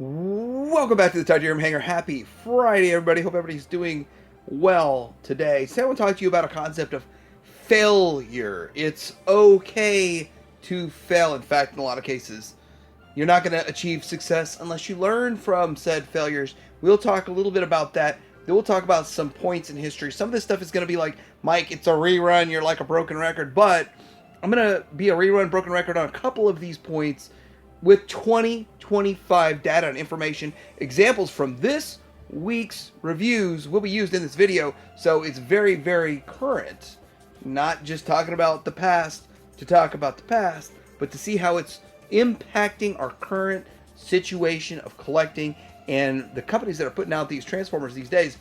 Welcome back to the Titanium Hanger. Happy Friday, everybody. Hope everybody's doing well today. Today I want to talk to you about a concept of failure. It's okay to fail. In fact, in a lot of cases, you're not going to achieve success unless you learn from said failures. We'll talk a little bit about that. Then we'll talk about some points in history. Some of this stuff is going to be like, Mike, it's a rerun. You're like a broken record. But I'm going to be a rerun, broken record on a couple of these points with 2025 data and information. Examples from this week's reviews will be used in this video, so it's very, very current. Not just talking about the past to talk about the past, but to see how it's impacting our current situation of collecting and the companies that are putting out these Transformers these days.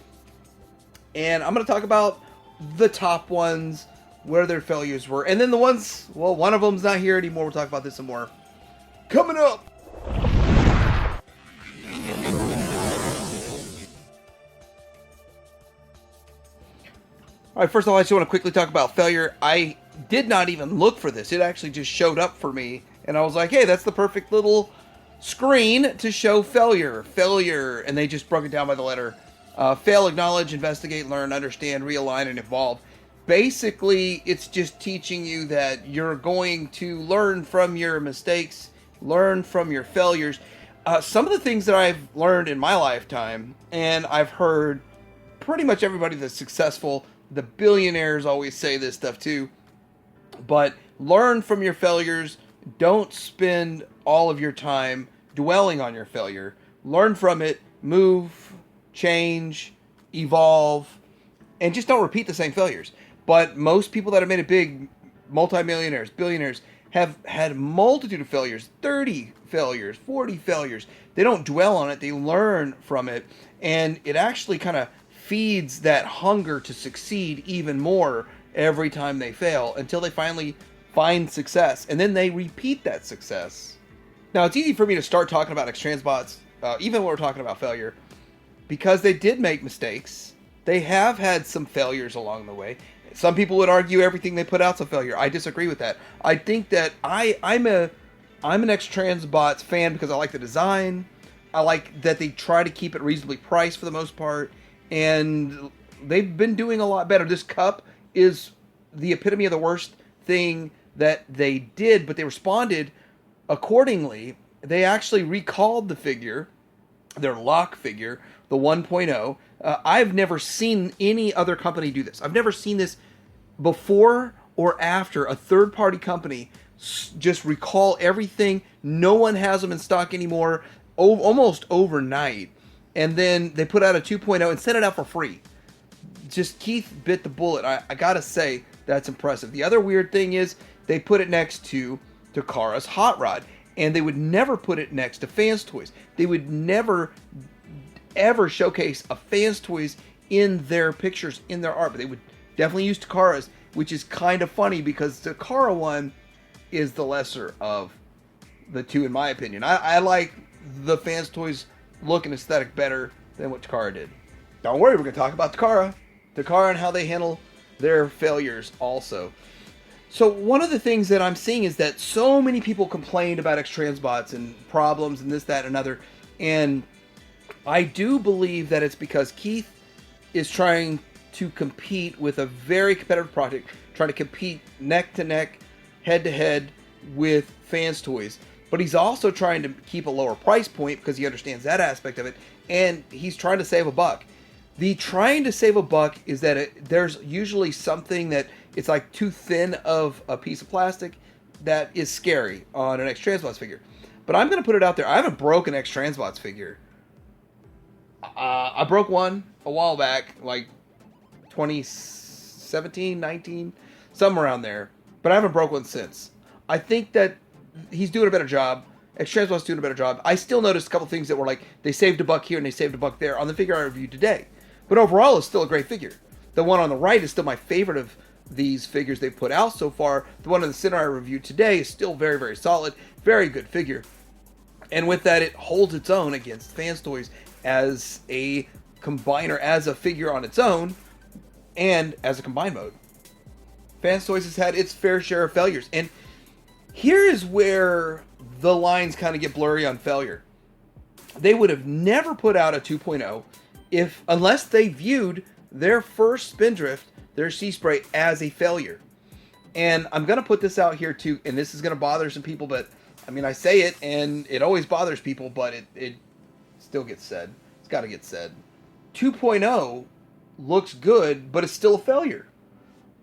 And I'm going to talk about the top ones, where their failures were, and then the ones, well, one of them's not here anymore. We'll talk about this some more coming up. All right, first of all, I just want to quickly talk about failure. I did not even look for this. It actually just showed up for me, and I was like, hey, that's the perfect little screen to show failure. Failure, and they just broke it down by the letter. Fail, acknowledge, investigate, learn, understand, realign, and evolve. Basically, it's just teaching you that you're going to learn from your mistakes, learn from your failures. Some of the things that I've learned in my lifetime, and I've heard pretty much everybody that's successful, the billionaires always say this stuff too, but learn from your failures. Don't spend all of your time dwelling on your failure. Learn from it, move, change, evolve, and just don't repeat the same failures. But most people that have made it big, multimillionaires, billionaires, have had a multitude of failures, 30 failures, 40 failures. They don't dwell on it. They learn from it. And it actually kind of feeds that hunger to succeed even more every time they fail until they finally find success. And then they repeat that success. Now, it's easy for me to start talking about X-Transbots, even when we're talking about failure, because they did make mistakes. They have had some failures along the way. Some people would argue everything they put out's a failure. I disagree with that. I think that I'm an X-Transbots fan because I like the design. I like that they try to keep it reasonably priced for the most part. And they've been doing a lot better. This cup is the epitome of the worst thing that they did, but they responded accordingly. They actually recalled the figure, their lock figure, the 1.0. I've never seen any other company do this. I've never seen this before or after a third-party company just recall everything. No one has them in stock anymore, almost overnight. And then they put out a 2.0 and sent it out for free. Just Keith bit the bullet. I gotta say, that's impressive. The other weird thing is they put it next to Takara's Hot Rod. And they would never put it next to Fans Toys. They would never ever showcase a Fans Toys in their pictures, in their art, but they would definitely use Takara's, which is kind of funny because the Takara one is the lesser of the two, in my opinion. I like the Fans Toys look and aesthetic better than what Takara did. Don't worry, we're going to talk about Takara and how they handle their failures also. So one of the things that I'm seeing is that so many people complained about X-Transbots and problems and this, that, and another, and I do believe that it's because Keith is trying to compete with a very competitive project, trying to compete neck to neck, head to head with Fans Toys. But he's also trying to keep a lower price point because he understands that aspect of it, and he's trying to save a buck. The trying to save a buck is that there's usually something that it's like too thin of a piece of plastic that is scary on an X-Transbots figure. But I'm going to put it out there. I haven't broken an X-Transbots figure. I broke one a while back, like 2017, 19, somewhere around there. But I haven't broke one since. I think that he's doing a better job. X-Transbots doing a better job. I still noticed a couple things that were like, they saved a buck here and they saved a buck there on the figure I reviewed today. But overall, it's still a great figure. The one on the right is still my favorite of these figures they've put out so far. The one in the center I reviewed today is still very, very solid. Very good figure. And with that, it holds its own against Fans Toys as a combiner, as a figure on its own, and as a combine mode. Fans Toys has had its fair share of failures. And here is where the lines kind of get blurry on failure. they would have never put out a 2.0 unless they viewed their first Spindrift, their Sea Spray, as a failure. And I'm going to put this out here too, and this is going to bother some people, but I mean, I say it and it always bothers people, but it still gets said. It's got to get said. 2.0 looks good, but it's still a failure.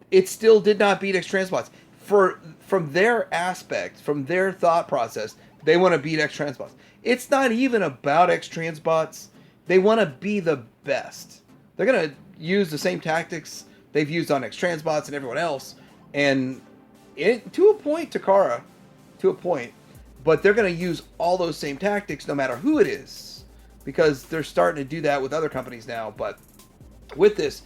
It still did not beat X-Transbots. From their aspect, from their thought process, they want to beat X-Transbots. It's not even about X-Transbots. They want to be the best. They're going to use the same tactics they've used on X-Transbots and everyone else, and to a point, Takara, to a point, but they're going to use all those same tactics no matter who it is, because they're starting to do that with other companies now. But with this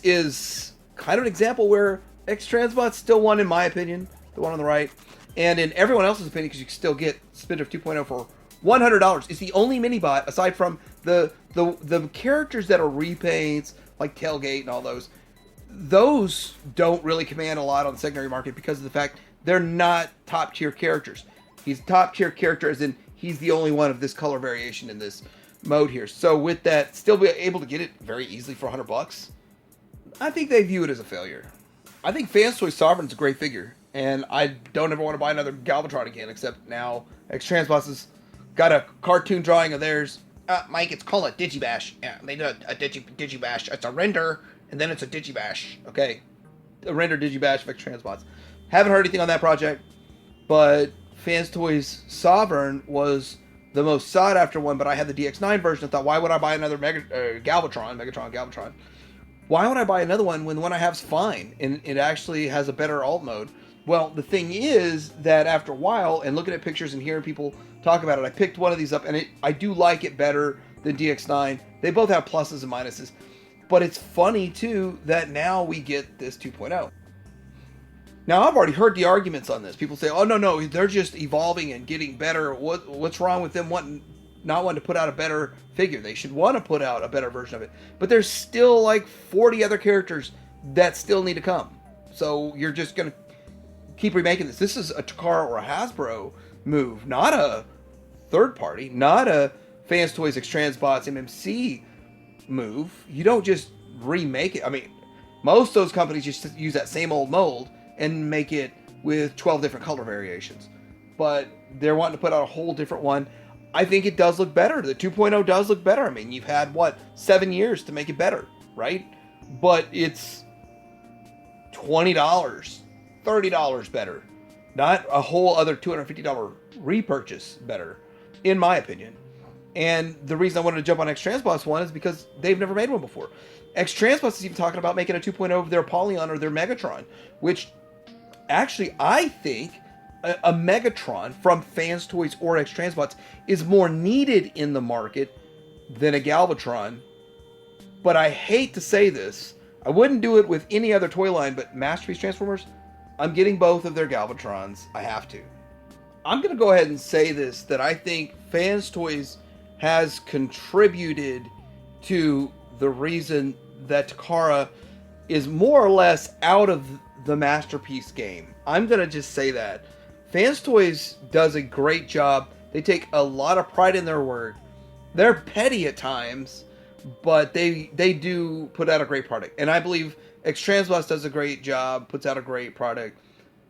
is kind of an example where X-Transbots still won, in my opinion, the one on the right, and in everyone else's opinion, because you can still get Spindrift 2.0 for $100. It's the only mini-bot, aside from the characters that are repaints, like Tailgate and all those. Those don't really command a lot on the secondary market because of the fact they're not top-tier characters. He's a top-tier character, as in he's the only one of this color variation in this mode here. So with that, still be able to get it very easily for $100. I think they view it as a failure. I think Fans Toy Sovereign's a great figure, and I don't ever want to buy another Galvatron again, except now X-Transbots has got a cartoon drawing of theirs. Mike, it's called a Digibash. Yeah, they do a Digibash. It's a render, and then it's a Digibash. Okay, a render Digibash of X-Transbots. Haven't heard anything on that project, but Fans Toys Sovereign was the most sought after one, but I had the DX9 version. I thought, why would I buy another Galvatron? Why would I buy another one when the one I have is fine and it actually has a better alt mode? Well, the thing is that after a while, and looking at pictures and hearing people talk about it, I picked one of these up, and I do like it better than DX9. They both have pluses and minuses, but it's funny too that now we get this 2.0. Now, I've already heard the arguments on this. People say, oh, no, they're just evolving and getting better. What's wrong with them not wanting to put out a better figure? They should want to put out a better version of it. But there's still like 40 other characters that still need to come. So you're just going to keep remaking this. This is a Takara or a Hasbro move, not a third party, not a Fans Toys X-Transbots MMC move. You don't just remake it. I mean, most of those companies just use that same old mold and make it with 12 different color variations. But they're wanting to put out a whole different one. I think it does look better. The 2.0 does look better. I mean, you've had, 7 years to make it better, right? But it's $20, $30 better. Not a whole other $250 repurchase better, in my opinion. And the reason I wanted to jump on X-Transbots one is because they've never made one before. X-Transbots is even talking about making a 2.0 of their Polyon or their Megatron, which actually I think a Megatron from Fans Toys or X-Transbots is more needed in the market than a Galvatron. But I hate to say this. I wouldn't do it with any other toy line, but Masterpiece Transformers, I'm getting both of their Galvatrons. I have to. I'm going to go ahead and say this, that I think Fans Toys has contributed to the reason that Takara is more or less out of the Masterpiece game. I'm going to just say that. Fans Toys does a great job. They take a lot of pride in their work. They're petty at times, but they do put out a great product. And I believe X-Transbots does a great job, puts out a great product,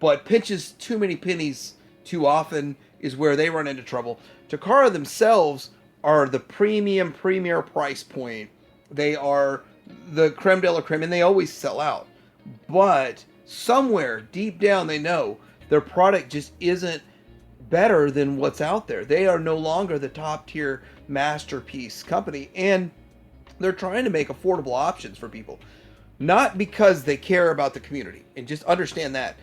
but pinches too many pennies too often is where they run into trouble. Takara themselves are the premier price point. They are the creme de la creme, and they always sell out. But somewhere deep down they know their product just isn't better than what's out there. They are no longer the top tier Masterpiece company, and they're trying to make affordable options for people. Not because they care about the community, and just understand that.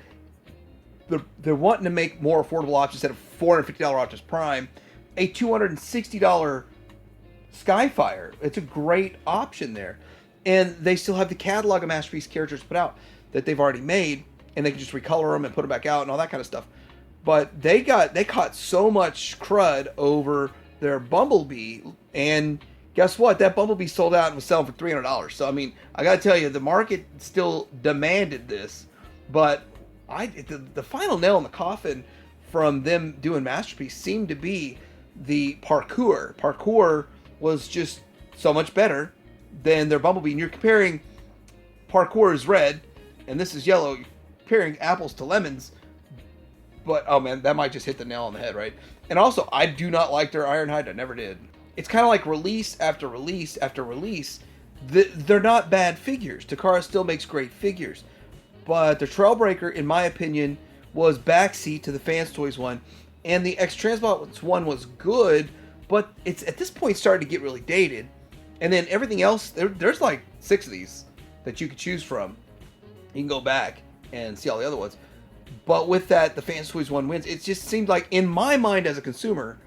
They're wanting to make more affordable options instead of $450 Optimus Prime. A $260 Skyfire. It's a great option there. And they still have the catalog of Masterpiece characters put out that they've already made, and they can just recolor them and put them back out and all that kind of stuff. But they caught so much crud over their Bumblebee, and guess what? That Bumblebee sold out and was selling for $300. So, I mean, I got to tell you, the market still demanded this, but the final nail in the coffin from them doing Masterpiece seemed to be the parkour. Parkour was just so much better than their Bumblebee. And you're comparing parkour is red, and this is yellow. You're comparing apples to lemons. But, oh man, that might just hit the nail on the head, right? And also, I do not like their Ironhide. I never did. It's kind of like release after release after release. They're not bad figures. Takara still makes great figures. But the Trailbreaker, in my opinion, was backseat to the Fans Toys one. And the X-Transbots one was good, but it's at this point started to get really dated. And then everything else, there's like 6 of these that you could choose from. You can go back and see all the other ones. But with that, the Fans Toys one wins. It just seemed like, in my mind as a consumer,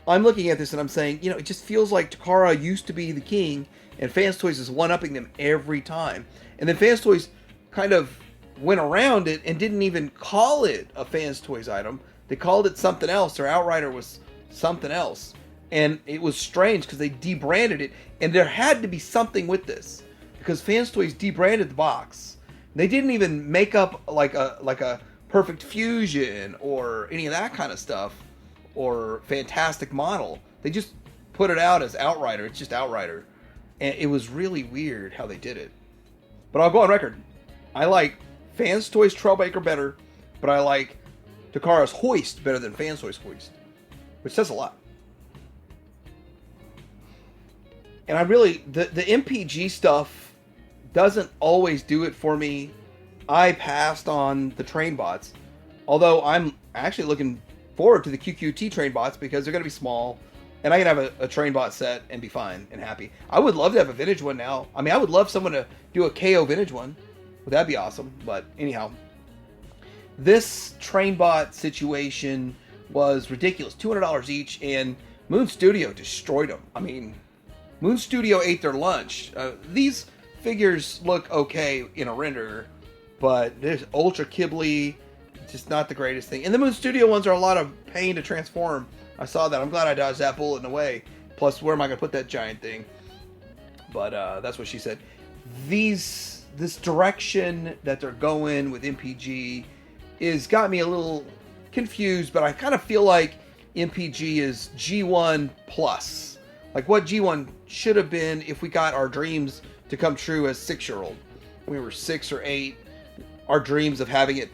I'm looking at this and I'm saying, you know, it just feels like Takara used to be the king, and Fans Toys is one-upping them every time. And then Fans Toys kind of went around it and didn't even call it a Fans Toys item. They called it something else. Their Outrider was something else. And it was strange because they debranded it. And there had to be something with this, because Fans Toys debranded the box. They didn't even make up like a Perfect Fusion or any of that kind of stuff, or Fantastic Model. They just put it out as Outrider. It's just Outrider. And it was really weird how they did it. But I'll go on record. I like Fans Toys Trailbreaker better, but I like Takara's Hoist better than Fans Toys Hoist, which says a lot. And I really, the MPG stuff doesn't always do it for me. I passed on the Trainbots, although I'm actually looking forward to the QQT Trainbots because they're going to be small, and I can have a Trainbot set and be fine and happy. I would love to have a vintage one now. I mean, I would love someone to do a KO vintage one. Well, that'd be awesome. But anyhow, this Trainbot situation was ridiculous. $200 each, and Moon Studio destroyed them. I mean, Moon Studio ate their lunch. These figures look okay in a render, but there's ultra kibbly, just not the greatest thing. And the Moon Studio ones are a lot of pain to transform. I saw that. I'm glad I dodged that bullet in the way. Plus, where am I going to put that giant thing? But that's what she said. This direction that they're going with MPG is got me a little confused, but I kind of feel like MPG is G1 plus. Like what G1 should have been if we got our dreams to come true as 6-year-old. When we were 6 or 8, our dreams of having it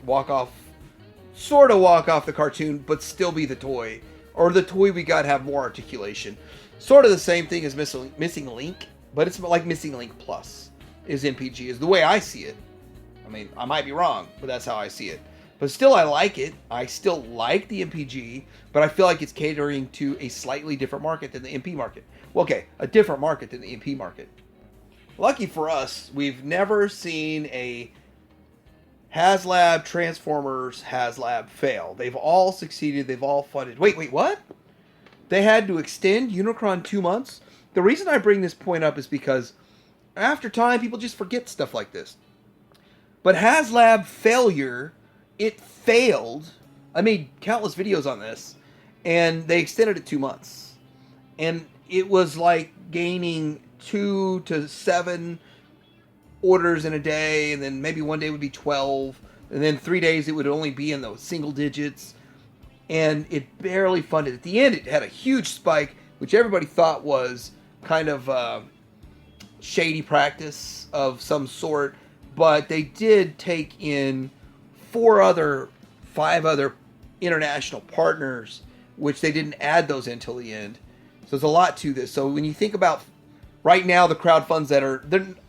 sort of walk off the cartoon, but still be the toy. Or the toy we got have more articulation. Sort of the same thing as Missing Link, but it's like Missing Link Plus is MPG, is the way I see it. I mean, I might be wrong, but that's how I see it. But still, I like it. I still like the MPG, but I feel like it's catering to a slightly different market than the MP market. Well, okay, a different market than the MP market. Lucky for us, we've never seen a HasLab Transformers HasLab fail. They've all succeeded. They've all funded. Wait, what? They had to extend Unicron 2 months? The reason I bring this point up is because after time, people just forget stuff like this. But HasLab failure, it failed. I made countless videos on this, and they extended it 2 months. And it was like gaining 2 to 7 orders in a day, and then maybe one day would be 12, and then 3 days it would only be in those single digits, and it barely funded. At the end, it had a huge spike, which everybody thought was kind of shady practice of some sort, but they did take in 5 other international partners, which they didn't add those until the end. So there's a lot to this. So when you think about right now, the crowdfunds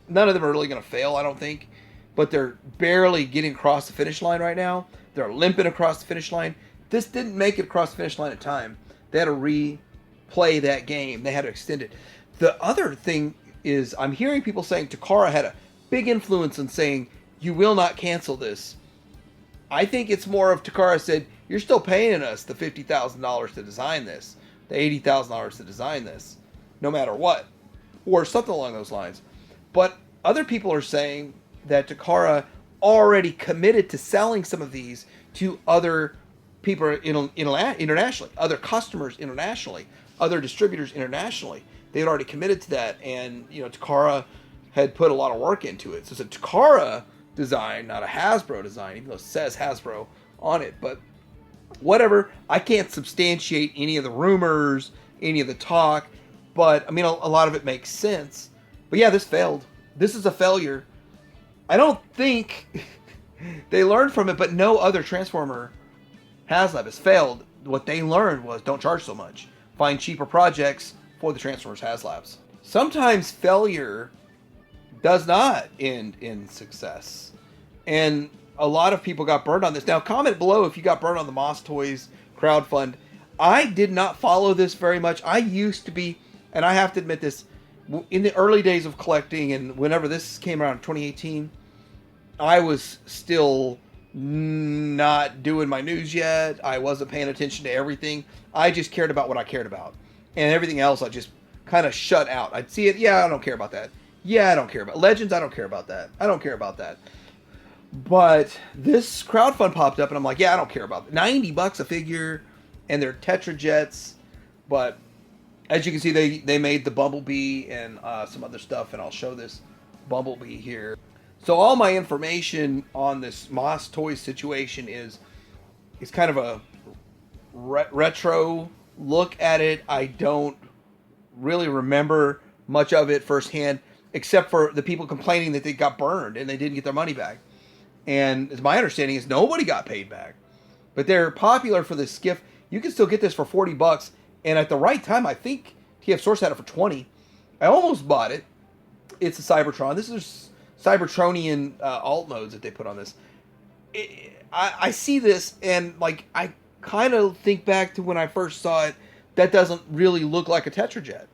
none of them are really going to fail, I don't think, but they're barely getting across the finish line right now. They're limping across the finish line. This didn't make it across the finish line in time. They had to replay that game. They had to extend it. The other thing is, I'm hearing people saying Takara had a big influence in saying, you will not cancel this. I think it's more of Takara said, you're still paying us the $50,000 to design this, the $80,000 to design this, no matter what, or something along those lines. But other people are saying that Takara already committed to selling some of these to other people internationally, other customers internationally, other distributors internationally. They had already committed to that, and Takara had put a lot of work into it. So it's a Takara design, not a Hasbro design, even though it says Hasbro on it. But whatever. I can't substantiate any of the rumors, any of the talk, but I mean, a lot of it makes sense. But yeah, this failed. This is a failure. I don't think they learned from it, but no other Transformer HasLab has failed. What they learned was don't charge so much. Find cheaper projects for the Transformers HasLabs. Sometimes failure does not end in success. And a lot of people got burned on this. Now, comment below if you got burned on the Moss Toys crowdfund. I did not follow this very much. I used to be, and I have to admit this, in the early days of collecting and whenever this came around in 2018, I was still not doing my news yet. I wasn't paying attention to everything. I just cared about what I cared about. And everything else I just kind of shut out. I'd see it. Yeah, I don't care about that. Yeah, I don't care about Legends. I don't care about that. I don't care about that. But this crowdfund popped up and I'm like, yeah, I don't care about it. $90 a figure and they're Tetrajets. But as you can see, they made the Bumblebee and some other stuff. And I'll show this Bumblebee here. So all my information on this Moss Toys situation is kind of a retro look at it. I don't really remember much of it firsthand, except for the people complaining that they got burned and they didn't get their money back. And as my understanding is nobody got paid back. But they're popular for the skiff. You can still get this for $40. And at the right time, I think TF Source had it for $20. I almost bought it. It's a Cybertron. This is Cybertronian alt modes that they put on this. I see this and like I kind of think back to when I first saw it. That doesn't really look like a Tetrajet.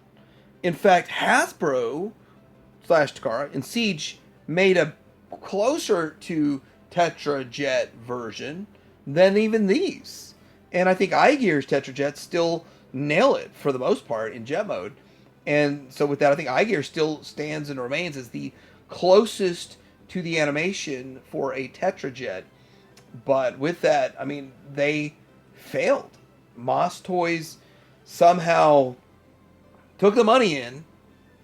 In fact, Hasbro / Takara and Siege made a closer to Tetrajet version than even these. And I think iGear's Tetrajets still nail it for the most part in jet mode. And so with that, I think iGear still stands and remains as the closest to the animation for a Tetrajet. But with that, I mean, they failed. Moss Toys somehow took the money in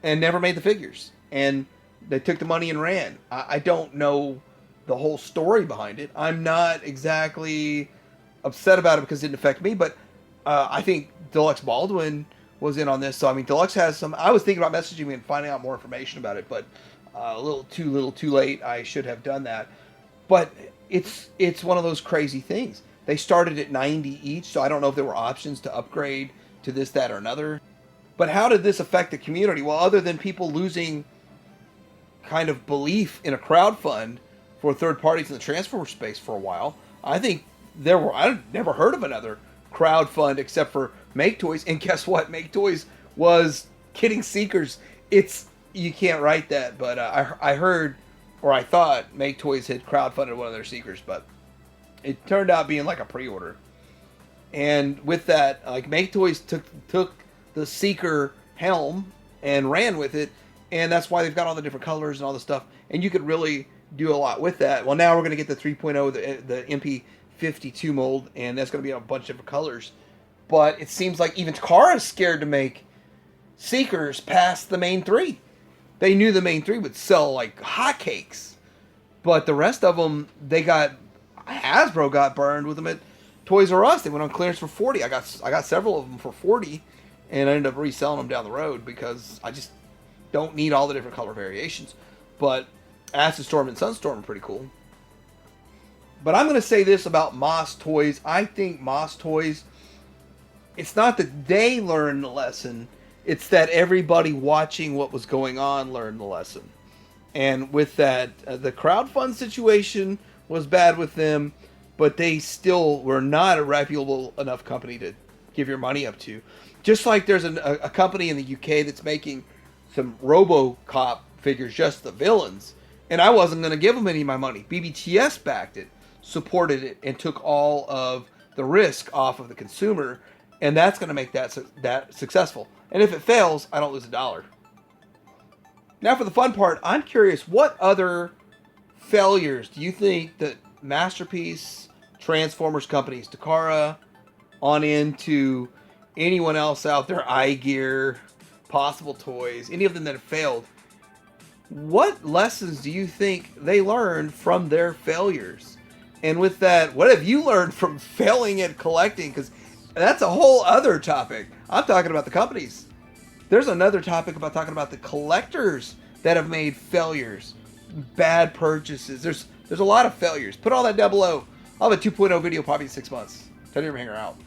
and never made the figures. And they took the money and ran. I don't know the whole story behind it. I'm not exactly upset about it because it didn't affect me, but I think Deluxe Baldwin was in on this. So, I mean, Deluxe has some... I was thinking about messaging me and finding out more information about it, but a little too late. I should have done that. But it's one of those crazy things. They started at 90 each, so I don't know if there were options to upgrade to this, that, or another. But how did this affect the community? Well, other than people losing kind of belief in a crowdfund for third parties in the Transformer space for a while, I think I've never heard of another crowdfund except for Make Toys. And guess what? Make Toys was getting seekers. You can't write that, but I heard, or I thought Make Toys had crowdfunded one of their seekers, but it turned out being like a pre-order. And with that, like Make Toys took the seeker helm and ran with it, and that's why they've got all the different colors and all the stuff. And you could really do a lot with that. Well, now we're going to get the 3.0, the MP52 mold, and that's going to be a bunch of different colors. But it seems like even Takara is scared to make seekers past the main three. They knew the main three would sell like hotcakes, but the rest of them, Hasbro got burned with them at Toys R Us. They went on clearance for $40. I got several of them for $40, and I ended up reselling them down the road because I just don't need all the different color variations. But Acid Storm and Sunstorm are pretty cool. But I'm going to say this about Moss Toys. I think Moss Toys, it's not that they learned the lesson, it's that everybody watching what was going on learned the lesson. And with that, the crowdfund situation was bad with them, but they still were not a reputable enough company to give your money up to. Just like there's a company in the UK that's making some RoboCop figures, just the villains, and I wasn't going to give them any of my money. BBTS backed it, supported it, and took all of the risk off of the consumer, and that's going to make that successful. And if it fails, I don't lose $1. Now for the fun part, I'm curious, what other failures do you think that Masterpiece, Transformers companies, Takara, on into anyone else out there, iGear, Possible Toys, any of them that have failed, what lessons do you think they learned from their failures? And with that, what have you learned from failing at collecting? Because that's a whole other topic. I'm talking about the companies. There's another topic about talking about the collectors that have made failures, bad purchases. There's a lot of failures. Put all that down below. I'll have a 2.0 video probably in 6 months. Tell you to hang her out.